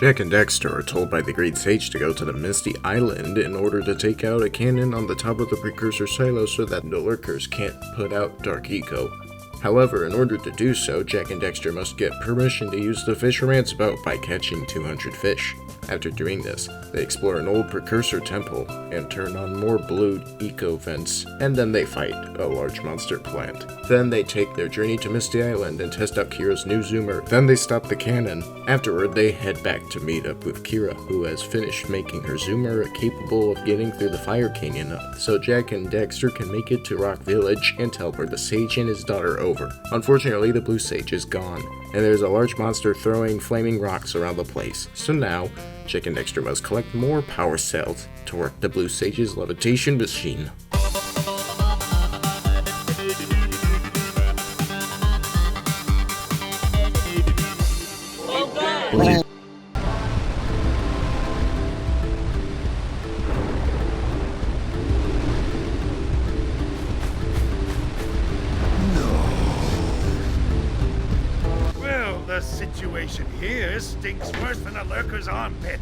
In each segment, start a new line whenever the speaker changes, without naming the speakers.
Jak and Daxter are told by the Great Sage to go to the Misty Island in order to take out a cannon on the top of the precursor silo so that the lurkers can't put out Dark Eco. However, in order to do so, Jak and Daxter must get permission to use the fisherman's boat by catching 200 fish. After doing this, they explore an old precursor temple and turn on more blue eco vents, and then they fight a large monster plant. Then they take their journey to Misty Island and test out Kira's new zoomer. Then they stop the cannon. Afterward, they head back to meet up with Kira, who has finished making her zoomer capable of getting through the fire canyon, so Jak and Daxter can make it to Rock Village and teleport the sage and his daughter over. Unfortunately, the blue sage is gone, and there's a large monster throwing flaming rocks around the place. So now, Jak and Daxter must collect more power cells to work the blue sage's levitation machine.
The situation here stinks worse than a lurker's armpit.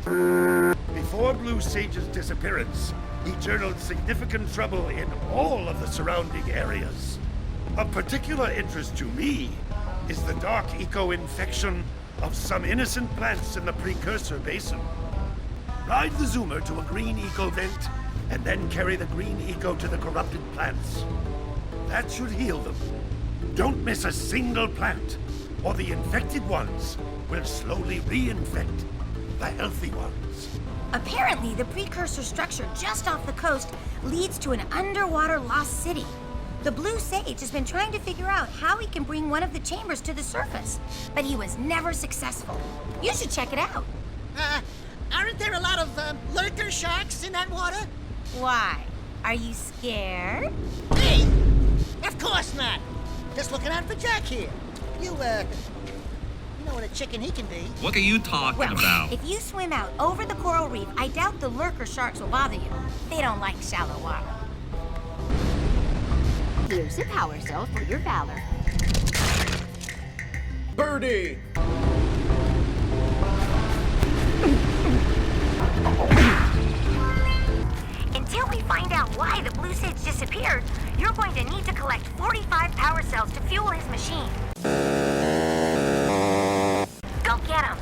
Before Blue Sage's disappearance, he journaled significant trouble in all of the surrounding areas. Of particular interest to me is the dark eco-infection of some innocent plants in the precursor basin. Ride the zoomer to a green eco vent, and then carry the green eco to the corrupted plants. That should heal them. Don't miss a single plant, or the infected ones will slowly reinfect the healthy ones.
Apparently, the precursor structure just off the coast leads to an underwater lost city. The Blue Sage has been trying to figure out how he can bring one of the chambers to the surface, but he was never successful. You should check it out.
Aren't there a lot of lurker sharks in that water?
Why? Are you scared?
Me? Of course not. Just looking out for Jak here. You know what a chicken he can be.
What are you talking about?
If you swim out over the coral reef, I doubt the lurker sharks will bother you. They don't like shallow water.
Here's a power cell for your valor.
Birdie!
Until we find out why the Blue Sage disappeared, you're going to need to collect 45 power cells to fuel his machine. Go get him!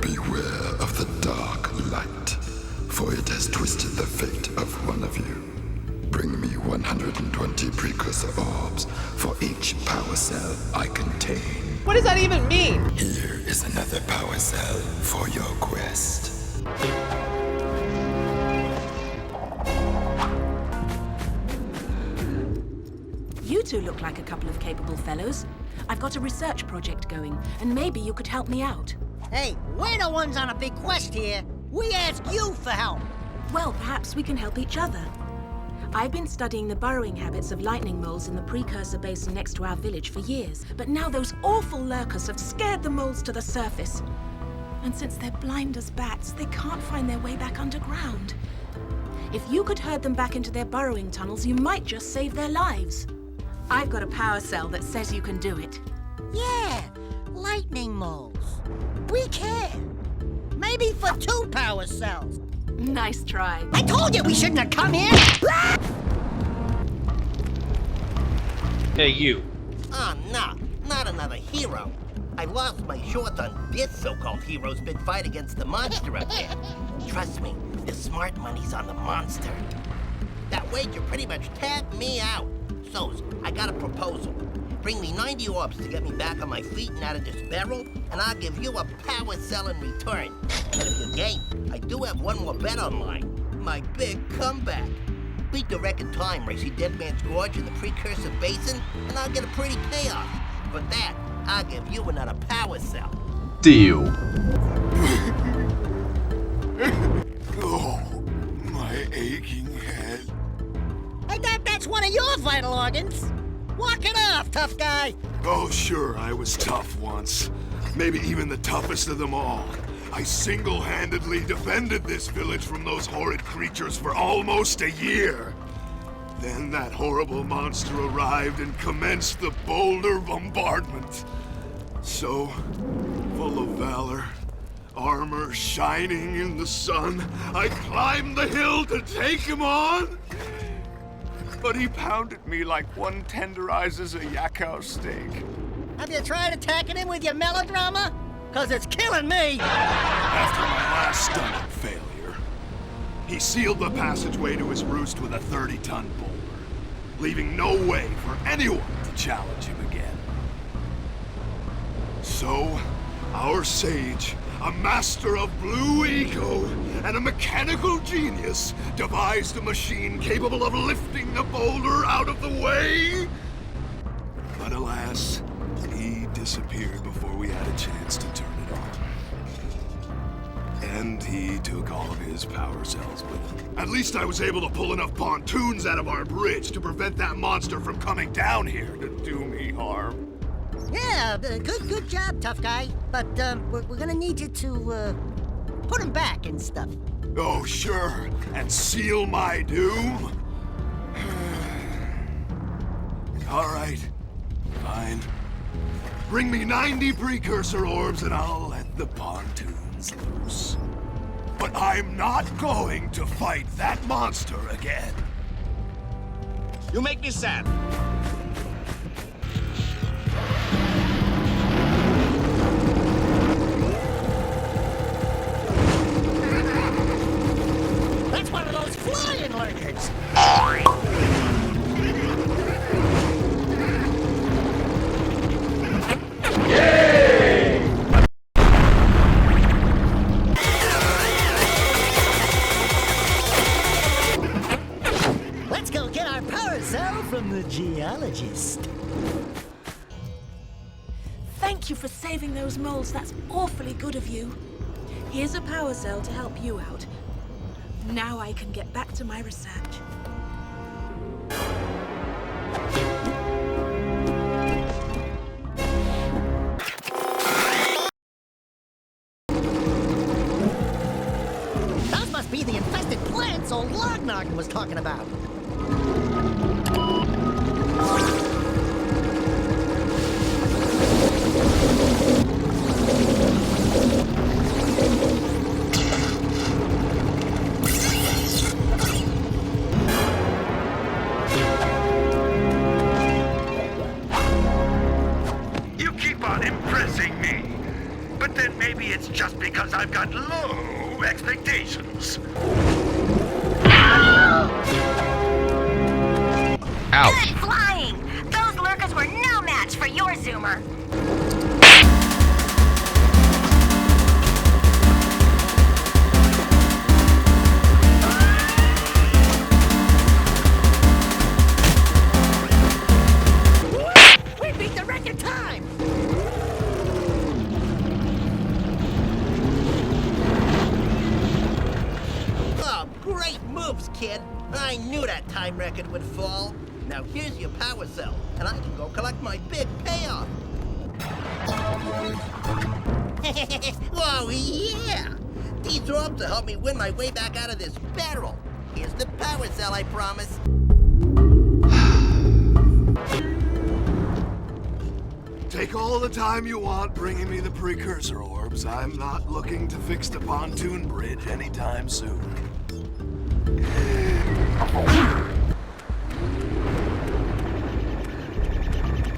Beware of the dark light, for it has twisted the fate of one of you. Bring me 120 precursor orbs for each power cell I contain.
What does that even mean?
Here is another power cell for your quest.
You two look like a couple of capable fellows. I've got a research project going, and maybe you could help me out.
Hey, we're the ones on a big quest here. We ask you for help.
Well, perhaps we can help each other. I've been studying the burrowing habits of lightning moles in the precursor basin next to our village for years, but now those awful lurkers have scared the moles to the surface. And since they're blind as bats, they can't find their way back underground. If you could herd them back into their burrowing tunnels, you might just save their lives. I've got a power cell that says you can do it.
Yeah, lightning moles. We can. Maybe for 2 power cells.
Nice try.
I told you we shouldn't have come here!
Hey, you.
Oh, no. Not another hero. I lost my shorts on this so-called hero's big fight against the monster up there. Trust me, the smart money's on the monster. That wager pretty much tapped me out. So, I got a proposal. Bring me 90 orbs to get me back on my feet and out of this barrel, and I'll give you a power cell in return. And if you're game, I do have one more bet online. My big comeback. Beat the record time where I see Dead Man's Gorge in the precursor basin, and I'll get a pretty payoff. For that, I'll give you another power cell.
Deal.
Oh, my aching head.
I doubt that's one of your vital organs. Walk it off, tough guy.
Oh, sure, I was tough once. Maybe even the toughest of them all. I single-handedly defended this village from those horrid creatures for almost a year. Then that horrible monster arrived and commenced the boulder bombardment. So, full of valor, armor shining in the sun, I climbed the hill to take him on. But he pounded me like one tenderizes a yak house steak.
Have you tried attacking him with your melodrama? Cause it's killing me!
After my last stunning failure, he sealed the passageway to his roost with a 30-ton boulder, leaving no way for anyone to challenge him again. So, our sage, a master of blue eco and a mechanical genius, devised a machine capable of lifting the boulder out of the way. But alas, he disappeared before we had a chance to turn it on. And he took all of his power cells with him. At least I was able to pull enough pontoons out of our bridge to prevent that monster from coming down here to do me harm.
Yeah, good job, tough guy. But we're gonna need you to put him back and stuff.
Oh, sure, and seal my doom? All right, fine. Bring me 90 precursor orbs and I'll let the pontoons loose. But I'm not going to fight that monster again.
You make me sad.
That's one of those flying lerks! Let's go get our power cell from the geologist.
Thank you for saving those moles. That's awfully good of you. Here's a power cell to help you out. Now I can get back to my research.
Those must be the infested plants old Lognarden was talking about.
You keep on impressing me. But then maybe it's just because I've got low expectations.
Ouch.
Good flying! Those lurkers were no match for your zoomer.
We beat the record time!
Oh, great moves, kid. I knew that time record would fall. Now here's your power cell, and I can go collect my big payoff. Whoa, yeah! These orbs will help me win my way back out of this barrel. Here's the power cell, I promise.
Take all the time you want bringing me the precursor orbs. I'm not looking to fix the pontoon bridge anytime soon.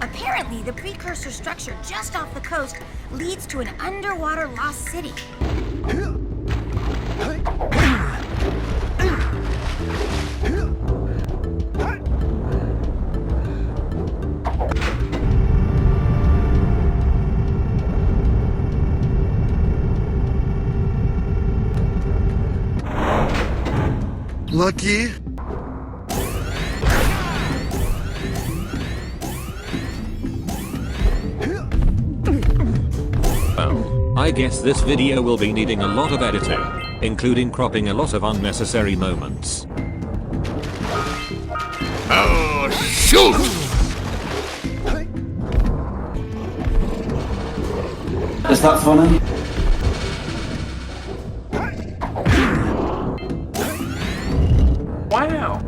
Apparently, the precursor structure just off the coast leads to an underwater lost city.
Lucky?
Well, I guess this video will be needing a lot of editing, including cropping a lot of unnecessary moments.
Oh, shoot!
Is that funny?
Wow.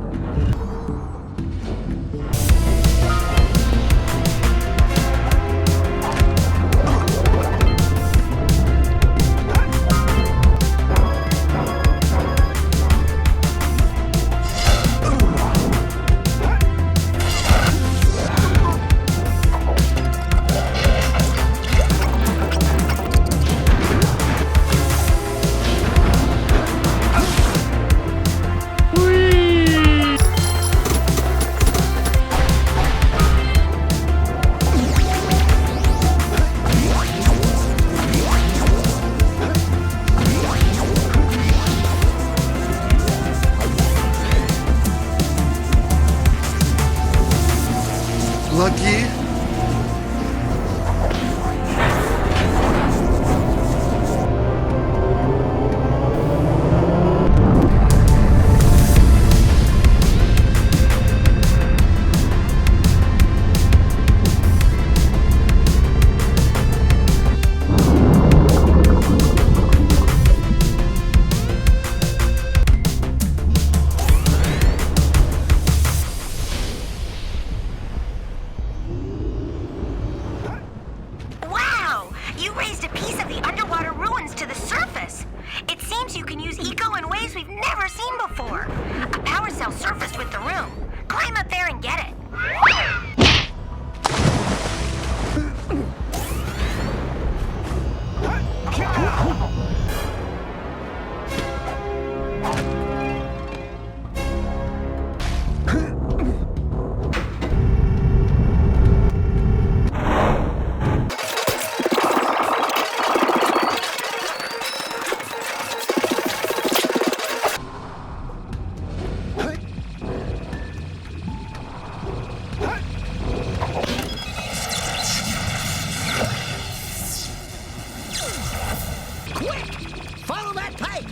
place we've never seen before. A power cell surfaced with the room. Climb up there and get it.
Follow that pipe!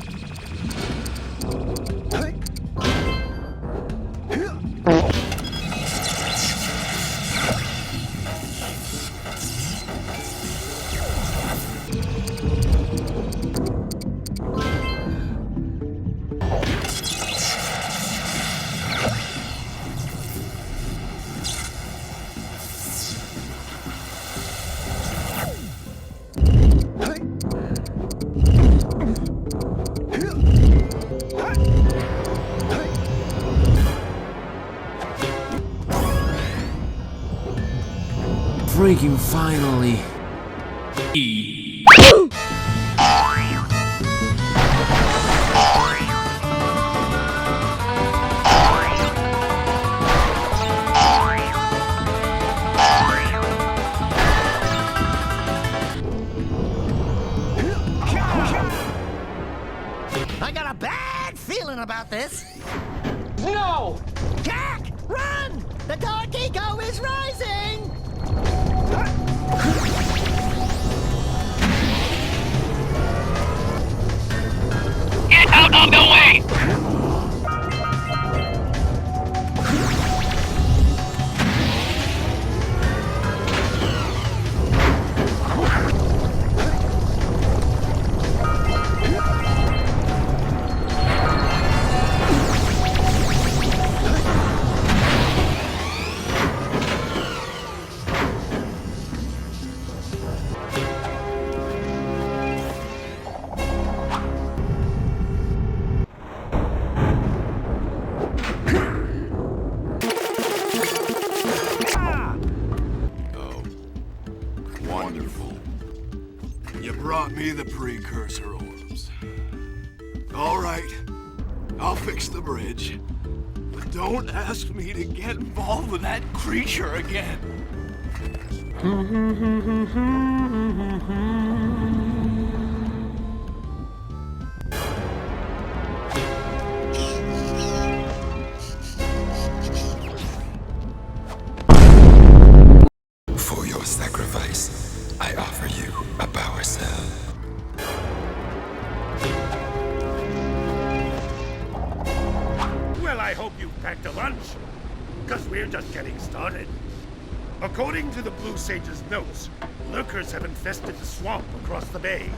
Freaking finally.
I got a bad feeling about this.
No!
Jak, run! The dark eco is rising!
Get out of the way!
Wonderful. You brought me the precursor orbs. All right, I'll fix the bridge. But don't ask me to get involved with that creature again.
For your sacrifice, I offer you a power cell.
Well, I hope you packed a lunch, because we're just getting started. According to the Blue Sage's notes, lurkers have infested the swamp across the bay.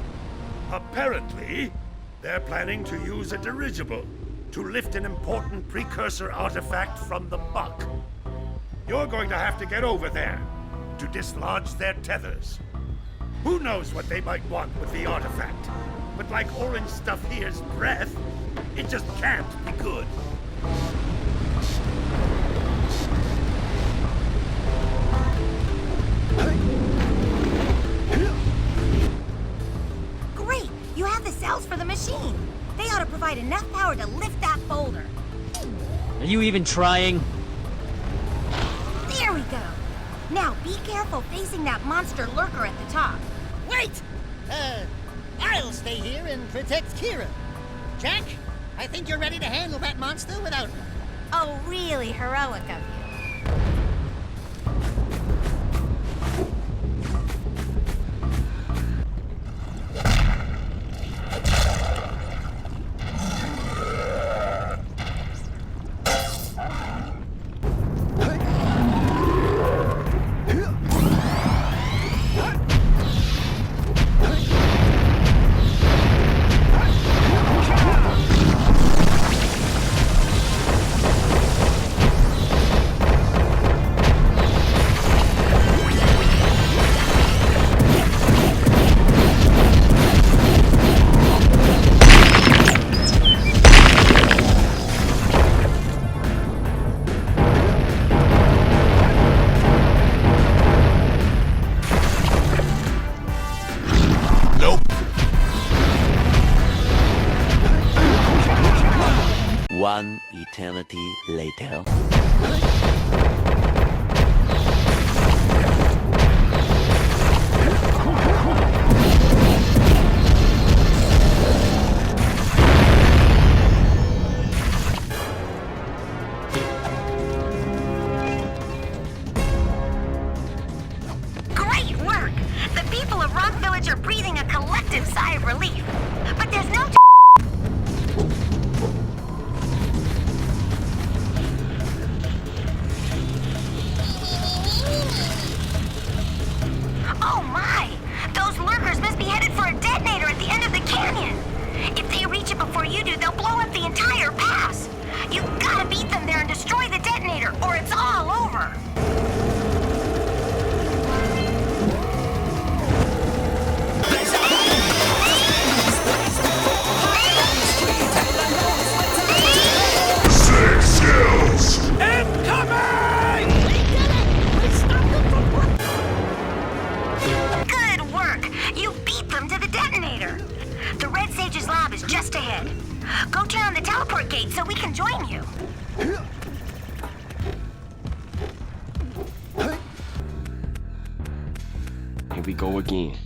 Apparently, they're planning to use a dirigible to lift an important precursor artifact from the muck. You're going to have to get over there to dislodge their tethers. Who knows what they might want with the artifact? But like orange stuff here's breath, it just can't be good.
Great! You have the cells for the machine. They ought to provide enough power to lift that boulder.
Are you even trying?
There we go. Now be careful facing that monster lurker at the top.
Wait! I'll stay here and protect Kira. Jak, I think you're ready to handle that monster without me.
Oh, really heroic of you.
One eternity later.
Great work! The people of Rock Village are breathing a collective sigh of relief. But there's no Oh my! Those lurkers must be headed for a detonator at the end of the canyon! If they reach it before you do, they'll blow up the entire pass! You've gotta beat them there and destroy the detonator, or it's all over!
Six skills!
Incoming!
Good work! You beat them to the detonator! The Red Sage's lab is just ahead. Go turn on the teleport gate so we can join you.
Here we go again.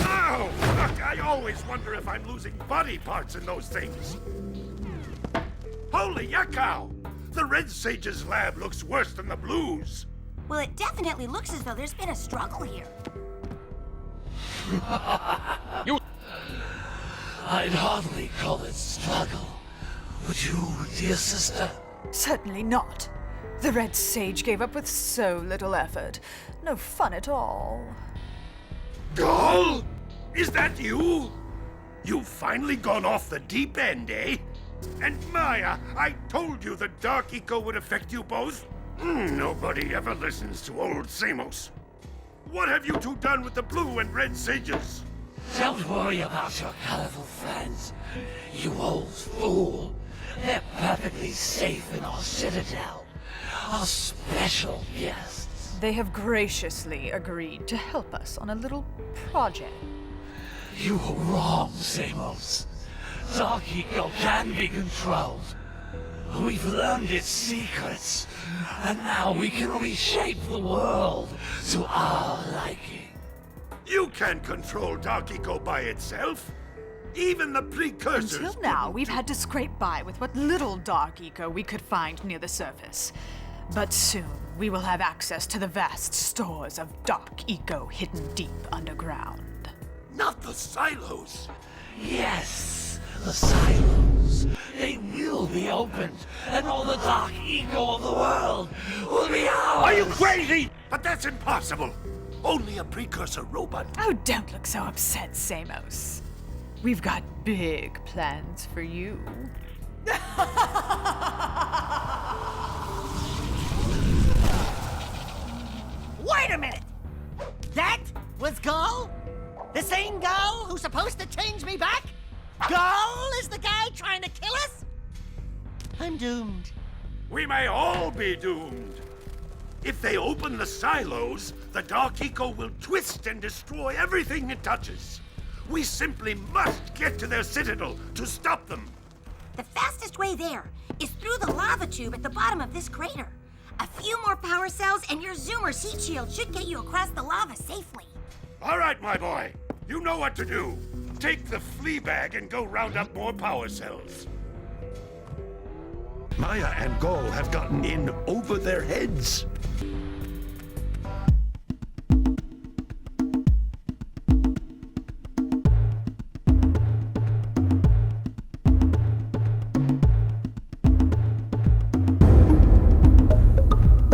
Ow! Look, I always wonder if I'm losing body parts in those things. Holy yakkow! The Red Sage's lab looks worse than the Blue's.
Well, it definitely looks as though there's been a struggle here.
I'd hardly call it struggle. Would you, dear sister?
Certainly not. The Red Sage gave up with so little effort. No fun at all.
Gall? Is that you? You've finally gone off the deep end, eh? And Maya, I told you the Dark Eco would affect you both. Nobody ever listens to old Samos. What have you two done with the Blue and Red Sages?
Don't worry about your colorful friends, you old fool. They're perfectly safe in our citadel. Our special guests.
They have graciously agreed to help us on a little project.
You were wrong, Samos. Dark Eco can be controlled. We've learned its secrets, and now we can reshape the world to our liking.
You can't control Dark Eco by itself. Even the precursors.
Until now, we've had to scrape by with what little Dark Eco we could find near the surface. But soon, we will have access to the vast stores of Dark Eco hidden deep underground.
Not the silos.
Yes, the silos. They will be opened, and all the Dark Eco of the world will be ours.
Are you crazy? But that's impossible. Only a precursor robot.
Oh, don't look so upset, Samos. We've got big plans for you.
Wait a minute! That was Gall? The same Gall who's supposed to change me back? Gall is the guy trying to kill us? I'm doomed.
We may all be doomed. If they open the silos, the Dark Eco will twist and destroy everything it touches. We simply must get to their citadel to stop them.
The fastest way there is through the lava tube at the bottom of this crater. A few more power cells and your Zoomer's heat shield should get you across the lava safely.
All right, my boy. You know what to do. Take the flea bag and go round up more power cells.
Maya and Gall have gotten in over their heads.